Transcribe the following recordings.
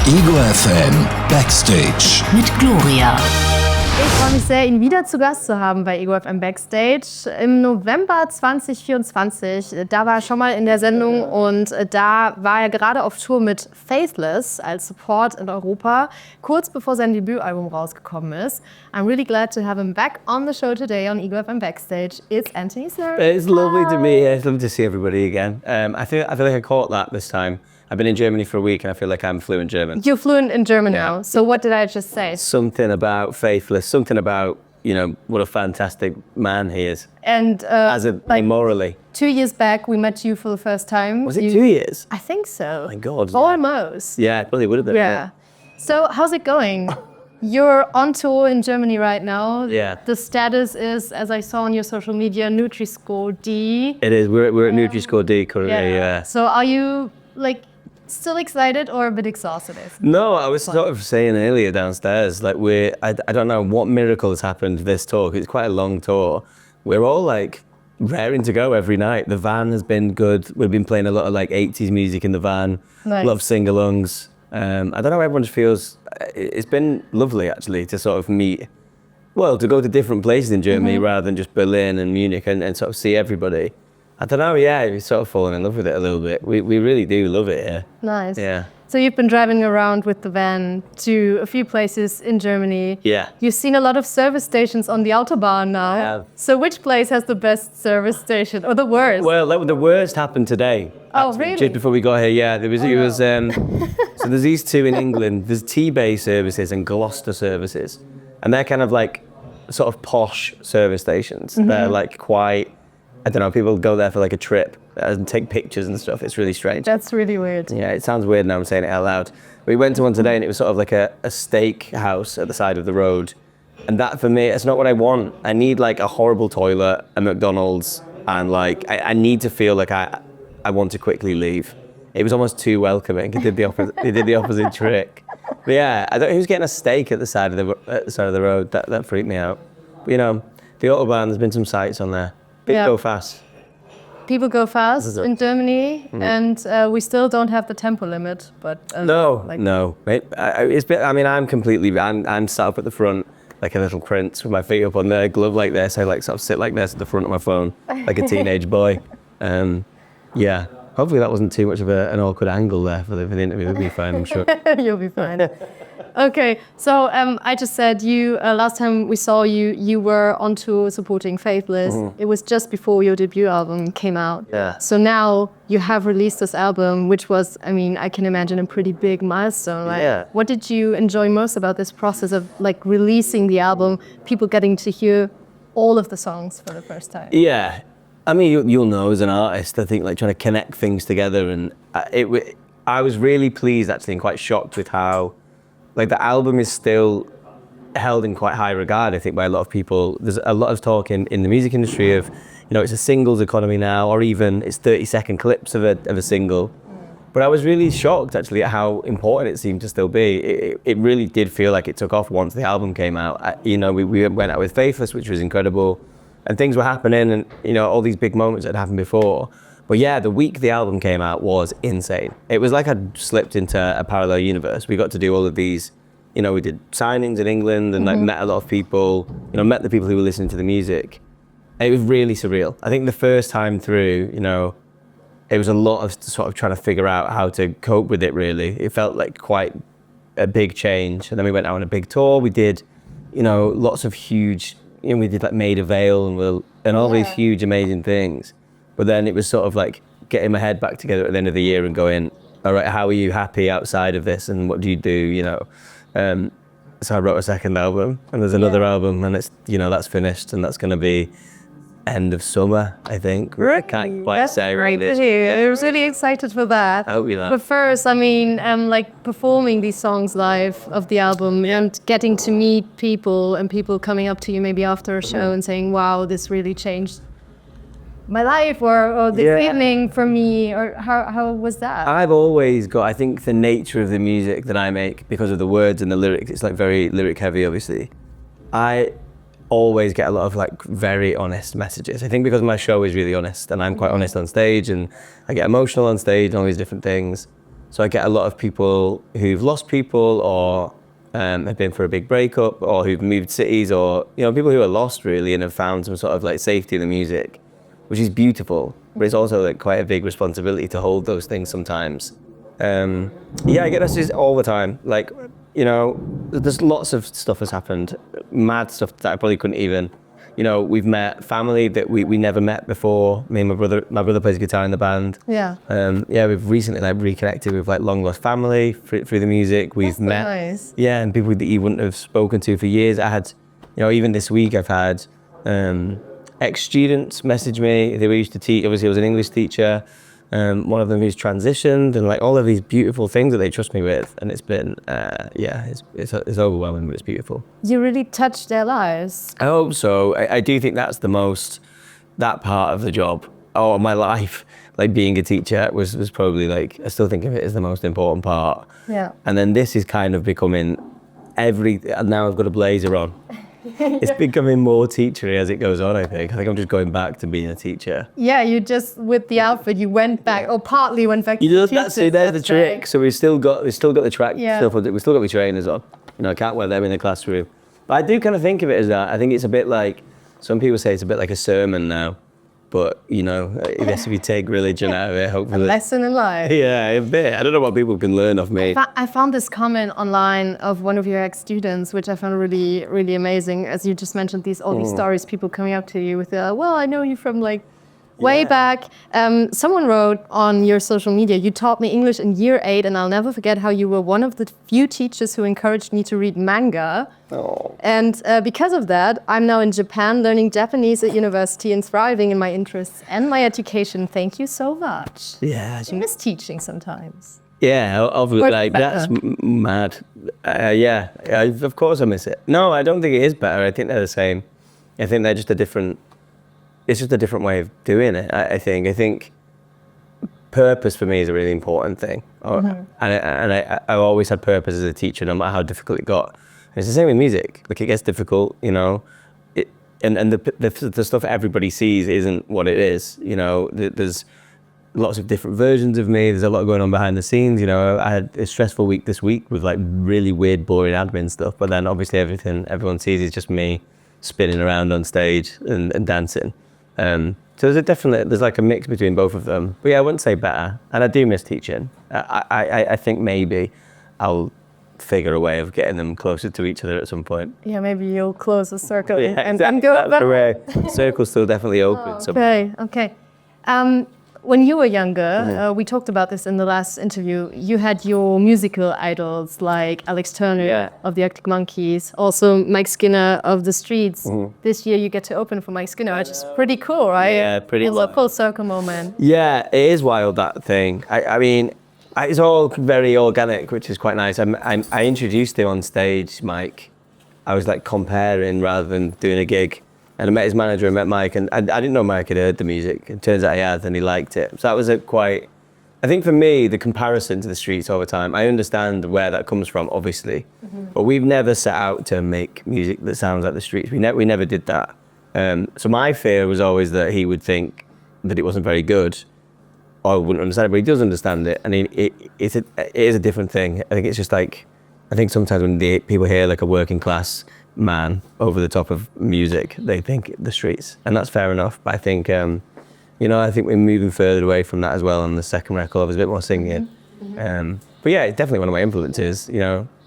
egoFM Backstage mit Gloria. Ich freue mich sehr, ihn wieder zu Gast zu haben bei egoFM Backstage. Im November 2024, da war er schon mal in der Sendung und da war er gerade auf Tour mit Faithless als Support in Europa, kurz bevor sein Debütalbum rausgekommen ist. I'm really glad to have him back on the show today on egoFM Backstage. It's Antony Szmierek. It's lovely to meet you. It's lovely to see everybody again. I feel like I caught that this time. I've been in Germany for a week and I feel like I'm fluent German. You're fluent in German now, so what did I just say? Something about Faithless, something about, you know, what a fantastic man he is. And morally. 2 years back, we met you for the first time. Was it 2 years? I think so. Oh my God. Almost. Yeah, it probably would have been. Yeah. So how's it going? You're on tour in Germany right now. Yeah. The status is, as I saw on your social media, Nutri-Score D. It is. We're at Nutri-Score D currently. Yeah. So are you still excited or a bit exhausted? No, I was sort of saying earlier downstairs, like I don't know what miracle has happened this tour. It's quite a long tour. We're all like raring to go every night. The van has been good. We've been playing a lot of like 80s music in the van. Nice. Love sing-alongs. I don't know how everyone feels. It's been lovely actually to sort of meet, to go to different places in Germany rather than just Berlin and Munich and sort of see everybody. I don't know, we've sort of fallen in love with it a little bit. We really do love it here. Nice. Yeah. So you've been driving around with the van to a few places in Germany. Yeah. You've seen a lot of service stations on the Autobahn now. I have. So which place has the best service station or the worst? Well, the worst happened today. Oh, actually, really? Just before we got here, yeah. So there's these two in England. There's T-Bay services and Gloucester services. And they're kind of like sort of posh service stations. They're like quite, I don't know, people go there for like a trip and take pictures and stuff. It's really strange. That's really weird. Yeah, it sounds weird now I'm saying it out loud. We went to one today and it was sort of like a steak house at the side of the road. And that for me, it's not what I want. I need like a horrible toilet, a McDonald's, and like I need to feel like I want to quickly leave. It was almost too welcoming. It did the opposite. It did the opposite trick. But yeah, I don't know who's getting a steak at the side of the road. That freaked me out. But, you know, the Autobahn. There's been some sights on there. Go fast. People go fast in Germany, and we still don't have the tempo limit. But no. I'm sat up at the front like a little prince with my feet up on the glove like this. I like sort of sit like this at the front of my phone like a teenage boy. Yeah. Hopefully that wasn't too much of an awkward angle there for the interview. We'll be fine, I'm sure. You'll be fine. Okay, so I just said last time we saw you were on tour supporting Faithless. It was just before your debut album came out. Yeah. So now you have released this album, which was, I can imagine a pretty big milestone, right? Yeah. What did you enjoy most about this process of like releasing the album, people getting to hear all of the songs for the first time? Yeah. I mean, you'll know as an artist, I think like trying to connect things together, and I was really pleased actually and quite shocked with how like the album is still held in quite high regard, I think, by a lot of people. There's a lot of talk in the music industry of, you know, it's a singles economy now, or even it's 30-second clips of a single. But I was really shocked actually at how important it seemed to still be. It really did feel like it took off once the album came out. We went out with Faithless, which was incredible. And things were happening and, you know, all these big moments that had happened before. But yeah, the week the album came out was insane. It was like I'd slipped into a parallel universe. We got to do all of these, you know, we did signings in England and like met a lot of people, you know, met the people who were listening to the music. It was really surreal. I think the first time through, you know, it was a lot of sort of trying to figure out how to cope with it really. It felt like quite a big change. And then we went out on a big tour. We did, you know, lots of huge, you know, we did like Maid of Vale and all these huge, amazing things. But then it was sort of like getting my head back together at the end of the year and going, all right, how are you happy outside of this? And what do you do, you know? So I wrote a second album and there's another album and it's, you know, that's finished and that's going to be end of summer, I think. I can't quite say right. I was really excited for that. I hope you are. But first, like performing these songs live of the album and getting to meet people and people coming up to you maybe after a show and saying, wow, this really changed my life or this evening for me, or how was that? I've always got, I think the nature of the music that I make, because of the words and the lyrics, it's like very lyric heavy, obviously. I always get a lot of like very honest messages. I think because my show is really honest and I'm quite honest on stage and I get emotional on stage and all these different things. So I get a lot of people who've lost people or have been for a big breakup or who've moved cities or, people who are lost really and have found some sort of like safety in the music, which is beautiful, but it's also like quite a big responsibility to hold those things sometimes. I get messages all the time. Like, there's lots of stuff has happened, mad stuff that I probably couldn't even, we've met family that we never met before. Me and my brother plays guitar in the band. Yeah. We've recently like reconnected with like long lost family through the music. We've met. Nice. Yeah, and people that you wouldn't have spoken to for years. I had, even this week I've had ex-students message me. They were used to teach, obviously I was an English teacher. One of them who's transitioned and like all of these beautiful things that they trust me with, and it's been it's overwhelming, but it's beautiful. You really touched their lives. I hope so. I do think that's that part of the job or my life, like being a teacher was probably like, I still think of it as the most important part. Yeah. And then this is kind of becoming now I've got a blazer on. It's becoming more teachery as it goes on, I think. I'm just going back to being a teacher. Yeah, you just, with the outfit, you went back, or partly went back to that's the trick. So we've still got the track stuff, we've still got the trainers on. I can't wear them in the classroom. But I do kind of think of it as that. I think it's a bit like, some people say it's a bit like a sermon now. But, it has to be take religion out of it, hopefully. A lesson in life. Yeah, a bit. I don't know what people can learn off me. I found this comment online of one of your ex-students, which I found really, really amazing. As you just mentioned, these stories, people coming up to you with, I know you from like way back. Someone wrote on your social media, you taught me English in year 8, and I'll never forget how you were one of the few teachers who encouraged me to read manga. Oh. And because of that, I'm now in Japan learning Japanese at university and thriving in my interests and my education. Thank you so much. Yeah. I miss teaching sometimes. Yeah, obviously, like, that's mad. Of course I miss it. No, I don't think it is better. I think they're the same. I think they're just it's just a different way of doing it, I think. I think purpose for me is a really important thing. And I always had purpose as a teacher, no matter how difficult it got. And it's the same with music. Like, it gets difficult, and the stuff everybody sees isn't what it is. There's lots of different versions of me. There's a lot going on behind the scenes. I had a stressful week this week with like really weird, boring admin stuff. But then obviously everyone sees is just me spinning around on stage and dancing. So there's like a mix between both of them. But yeah, I wouldn't say better. And I do miss teaching. I think maybe I'll figure a way of getting them closer to each other at some point. Yeah, maybe you'll close the circle and exactly. go back. That's the way. Circle's still definitely open. Okay. When you were younger, we talked about this in the last interview, you had your musical idols like Alex Turner of the Arctic Monkeys, also Mike Skinner of The Streets. This year you get to open for Mike Skinner, which is pretty cool, right? Yeah, pretty cool. A full circle moment. Yeah, it is wild, that thing. I mean, it's all very organic, which is quite nice. I introduced him on stage, Mike. I was like comparing rather than doing a gig. And I met his manager and met Mike, and I didn't know Mike had heard the music. It turns out he had, and he liked it. So that was I think for me, the comparison to The Streets all the time, I understand where that comes from, obviously. But we've never set out to make music that sounds like The Streets. We never did that. So my fear was always that he would think that it wasn't very good, or wouldn't understand it, but he does understand it. And it is a different thing. I think it's just like, I think sometimes when people hear like a working class man over the top of music, they think The Streets, and that's fair enough. But I think I think we're moving further away from that as well. On the second record, there's a bit more singing. But yeah, it's definitely one of my influences.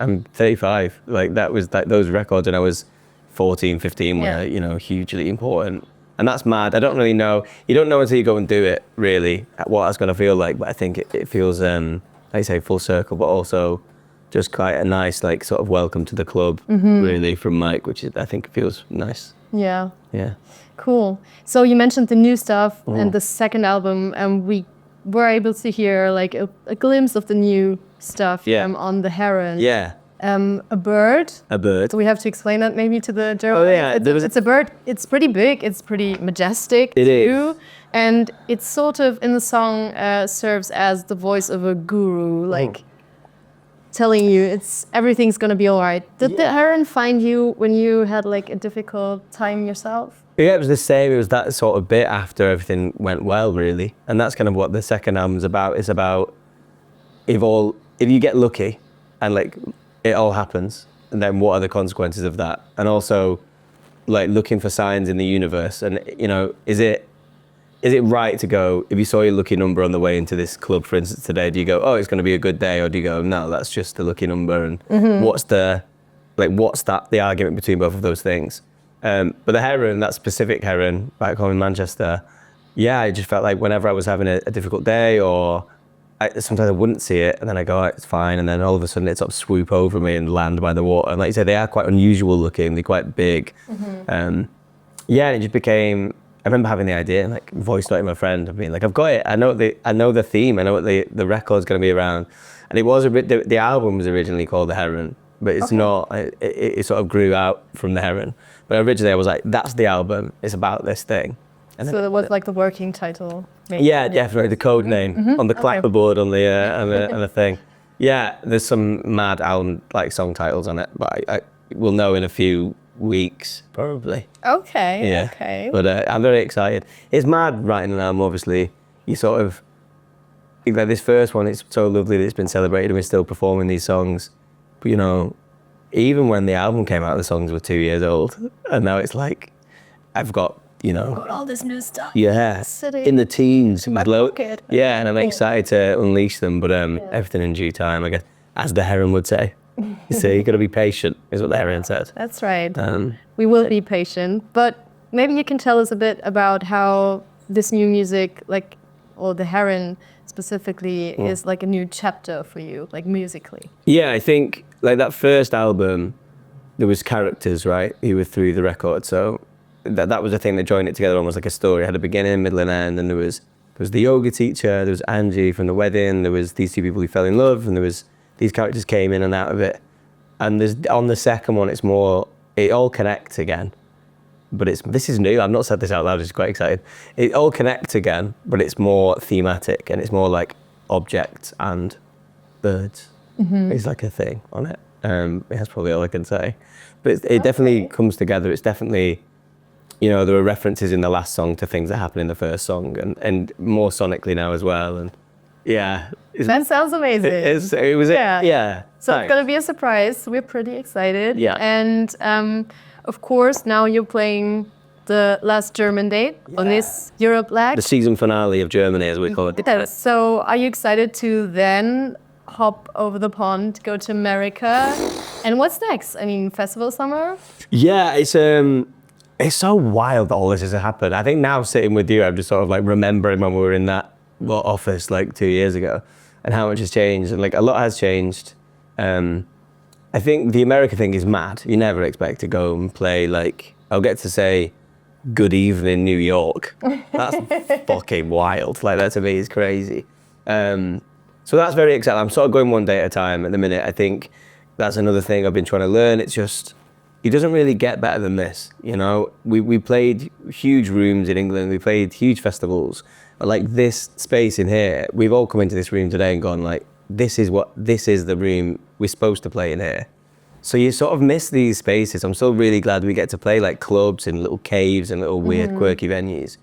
I'm 35. Like, that was those records, and I was 14, 15 were hugely important. And that's mad. I don't really know. You don't know until you go and do it, really, what that's going to feel like. But I think it feels, like I say, full circle, but also just quite a nice, like, sort of welcome to the club, really, from Mike, which I think feels nice. Yeah. Yeah. Cool. So you mentioned the new stuff and the second album, and we were able to hear like a glimpse of the new stuff on the Heron. Yeah. A bird. A bird. So we have to explain that maybe to the Joe. Oh yeah. It's a bird. It's pretty big. It's pretty majestic it too. Is. And it's sort of in the song serves as the voice of a guru, like telling you everything's gonna be all right. Did the Heron find you when you had like a difficult time yourself? Yeah, it was the same. It was that sort of bit after everything went well, really. And that's kind of what the second album's about. It's about if you get lucky and like it all happens, and then what are the consequences of that? And also like looking for signs in the universe, and you know, is it right to go, if you saw your lucky number on the way into this club, for instance, today, do you go, oh, it's going to be a good day, or do you go, no, that's just a lucky number? And what's the argument between both of those things? But the heron, that specific heron back home in Manchester, yeah, I just felt like whenever I was having a difficult day, or sometimes I wouldn't see it, and then I go, oh, it's fine, and then all of a sudden it sort of swoop over me and land by the water. And like you said, they are quite unusual looking, they're quite big. And it just became, I remember having the idea and like voice noting my friend and being like, I've got it, I know the theme, I know what the record's going to be around. And it was the album was originally called The Heron, but it's not, it sort of grew out from The Heron. But originally I was like, that's the album, it's about this thing. And so it was like the working title? Maybe. Yeah, definitely, the code name on the clapperboard on the thing. Yeah, there's some mad album, like song titles on it, but I will know in a few weeks, probably. Okay, yeah. okay. But I'm very excited. It's mad writing an album, obviously. You sort of, like this first one, it's so lovely that it's been celebrated and we're still performing these songs. But you know, even when the album came out, the songs were 2 years old. And now it's like, I've got, you know. Got all this new stuff. Yeah, Sitting in the teens. in my pocket. Yeah, and I'm excited to unleash them, but everything in due time, I guess, as the heron would say. You see, you got to be patient, is what the heron said. That's right. We will be patient, but maybe you can tell us a bit about how this new music, like, or the heron specifically, is like a new chapter for you, like musically. Yeah, I think like that first album, there was characters, right? You were through the record, so that was the thing that joined it together, almost like a story. It had a beginning, middle, and end, and there was the yoga teacher, there was Angie from the wedding, there was these two people who fell in love, and there was these characters came in and out of it. And on the second one, it's more, it all connects again. But this is new, I've not said this out loud, it's quite excited. It all connects again, but it's more thematic, and it's more like objects and birds. It's like a thing on it. That's probably all I can say. But it definitely comes together. It's definitely, you know, there are references in the last song to things that happened in the first song, and more sonically now as well. And yeah. That sounds amazing. It was yeah. So it's going to be a surprise. We're pretty excited. Yeah. And of course, now you're playing the last German date on this Europe leg. The season finale of Germany, as we call it. Yeah. So are you excited to then hop over the pond, go to America? And what's next? I mean, festival summer? Yeah, it's so wild that all this has happened. I think now sitting with you, I'm just sort of like remembering when we were in that office like 2 years ago and how much has changed. And like a lot has changed. I think the America thing is mad. You never expect to go and play like, I'll get to say, good evening, New York. That's fucking wild. Like that to me is crazy. So that's very exciting. I'm sort of going one day at a time at the minute. I think that's another thing I've been trying to learn. It's just, it doesn't really get better than this, you know? We played huge rooms in England, we played huge festivals, but like this space in here, we've all come into this room today and gone like, this is the room we're supposed to play in here. So you sort of miss these spaces. I'm still really glad we get to play like clubs and little caves and little weird quirky venues.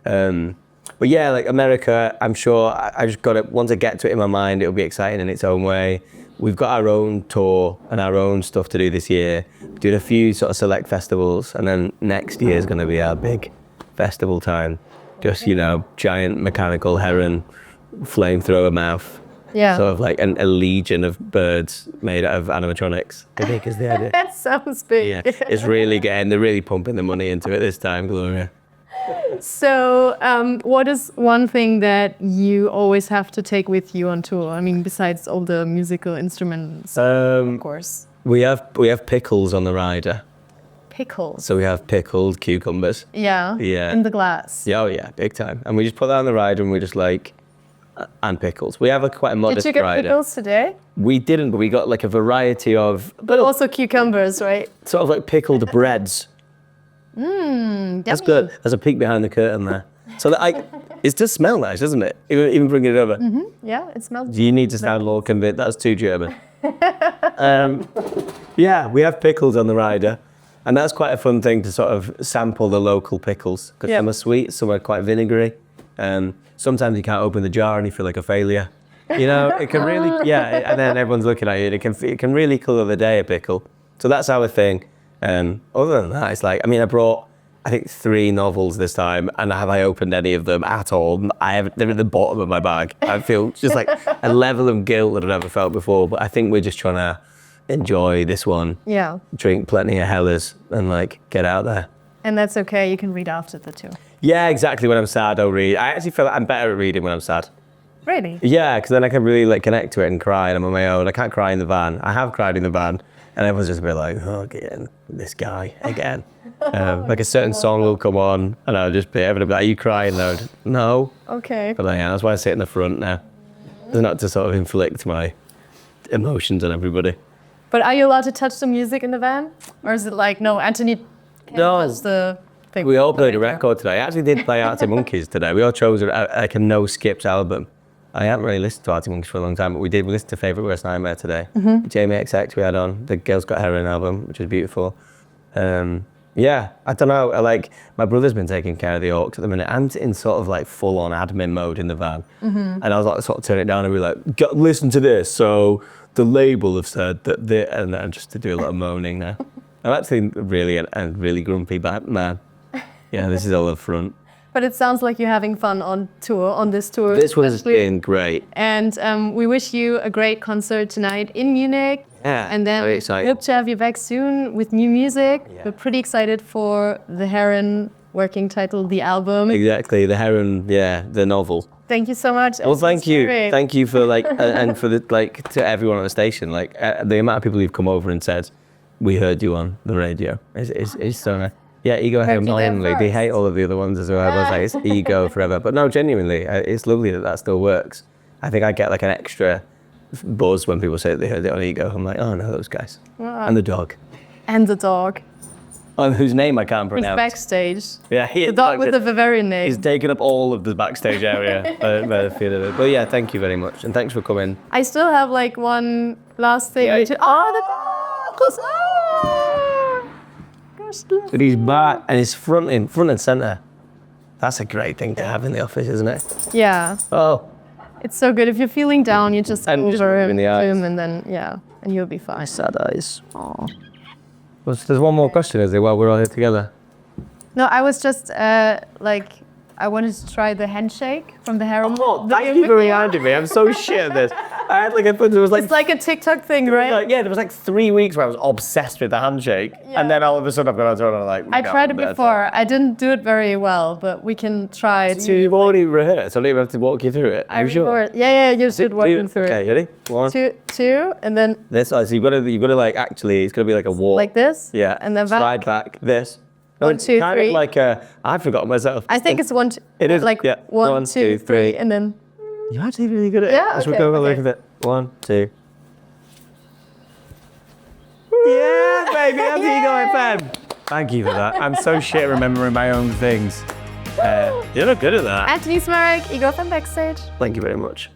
But yeah, like America, I'm sure I just got to, once I get to it in my mind, it'll be exciting in its own way. We've got our own tour and our own stuff to do this year. We're doing a few sort of select festivals, and then next year is going to be our big festival time. Just, you know, giant mechanical heron, flamethrower mouth. Yeah. Sort of like a legion of birds made out of animatronics, I think is the idea. That sounds big. Yeah, they're really pumping the money into it this time, Gloria. So what is one thing that you always have to take with you on tour? I mean, besides all the musical instruments, of course. We have pickles on the rider. Pickles? So we have pickled cucumbers. Yeah. Yeah. In the glass. Yeah, oh yeah, big time. And we just put that on the rider and we just like, and pickles. We have quite a modest rider. Did you get pickles today? We didn't, but we got like a variety of... But also cucumbers, right? Sort of like pickled breads. That's good. There's a peek behind the curtain there. So it does smell nice, doesn't it? Even bringing it over. Yeah, it smells. You need to sound more convinced. That's too German. Yeah, we have pickles on the rider. And that's quite a fun thing to sort of sample the local pickles. Because some are sweet, some are quite vinegary. Sometimes you can't open the jar and you feel like a failure. You know, it can really, yeah, and then everyone's looking at you, and it can really colour the day, a pickle. So that's our thing. Other than that, it's like, I mean, I brought, I think 3 novels this time, and have I opened any of them at all? They're at the bottom of my bag. I feel just like a level of guilt that I've never felt before, but I think we're just trying to enjoy this one. Yeah. Drink plenty of Hellas and like get out there. And that's okay, you can read after the too. Yeah, exactly. When I'm sad, I'll read. I actually feel like I'm better at reading when I'm sad. Really? Yeah, because then I can really like connect to it and cry, and I'm on my own. I can't cry in the van. I have cried in the van, and everyone's just a bit like, oh, again, this guy, again. Like a certain song will come on, and I'll just be, everybody be like, are you crying though? No. Okay. But yeah, that's why I sit in the front now. It's not to sort of inflict my emotions on everybody. But are you allowed to touch the music in the van? Or is it like, no, Antony can't touch the thing? We all played a record today. I actually did play Arctic Monkeys today. We all chose like a no-skips album. I haven't really listened to Arctic Monkeys for a long time, but we did. We listened to Favourite Worst Nightmare today. Jamie XX we had on, the Girls Got Heroin album, which was beautiful. Yeah, I don't know, like, my brother's been taking care of the aux at the minute. I'm in sort of like full-on admin mode in the van. And I was like, sort of turn it down and be like, listen to this. So the label have said that and then just to do a lot of moaning now. I'm actually really a really grumpy man. Yeah, this is all up front. But it sounds like you're having fun on this tour. This one's been great. And we wish you a great concert tonight in Munich. Yeah, and then very excited. Hope to have you back soon with new music. Yeah. We're pretty excited for the Heron working title, the album. Exactly, the Heron, yeah, the novel. Thank you so much. Well, thank you. Thank you for like, and for the, like, to everyone on the station, like the amount of people who've come over and said, we heard you on the radio. It's so nice. Yeah, egoFM blindly. They hate all of the other ones as well. I was like, it's ego forever. But no, genuinely, it's lovely that still works. I think I get like an extra buzz when people say that they heard it on ego. I'm like, oh no, those guys. And the dog. And the dog. Oh, whose name I can't pronounce. Backstage. Yeah, the dog with the Bavarian name. He's taken up all of the backstage area. By the feel of it. But yeah, thank you very much, and thanks for coming. I still have like one last thing. Yeah. The dog! Oh! Guschtl. But he's back, and he's front and center. That's a great thing to have in the office, isn't it? Yeah. Oh. It's so good. If you're feeling down, you just And just over look in the eyes. him and then, yeah, and you'll be fine. Sad eyes. Aww. Well, there's one more question, is there, while we're all here together? No, I was just like, I wanted to try the handshake from the Heron. Oh, thank you for reminding me. I'm so shit at this. I had like there was like, it's like a TikTok thing, right? yeah, there was like 3 weeks where I was obsessed with the handshake, and then all of a sudden I've got on and I'm like. I tried it before. I didn't do it very well, but we can try to. You've already rehearsed. I don't even have to walk you through it. Are you sure? Yeah, you should walk me through Okay, it. ready? 1, two, and then. This. So you've got to like actually. It's got to be like a walk. Like this. Yeah. And then slide back. This. No, 1, 2, kind 3. of like I've forgotten myself. I think it's 1, 2. It is. Like yeah. 1, 2, 3, and then. You're actually really good at it. Yeah, Let's okay, go okay. look at it. 1, 2. Yeah, baby, that's egoFM. Thank you for that. I'm so shit at remembering my own things. You're not good at that. Antony Szmierek, egoFM Backstage. Thank you very much.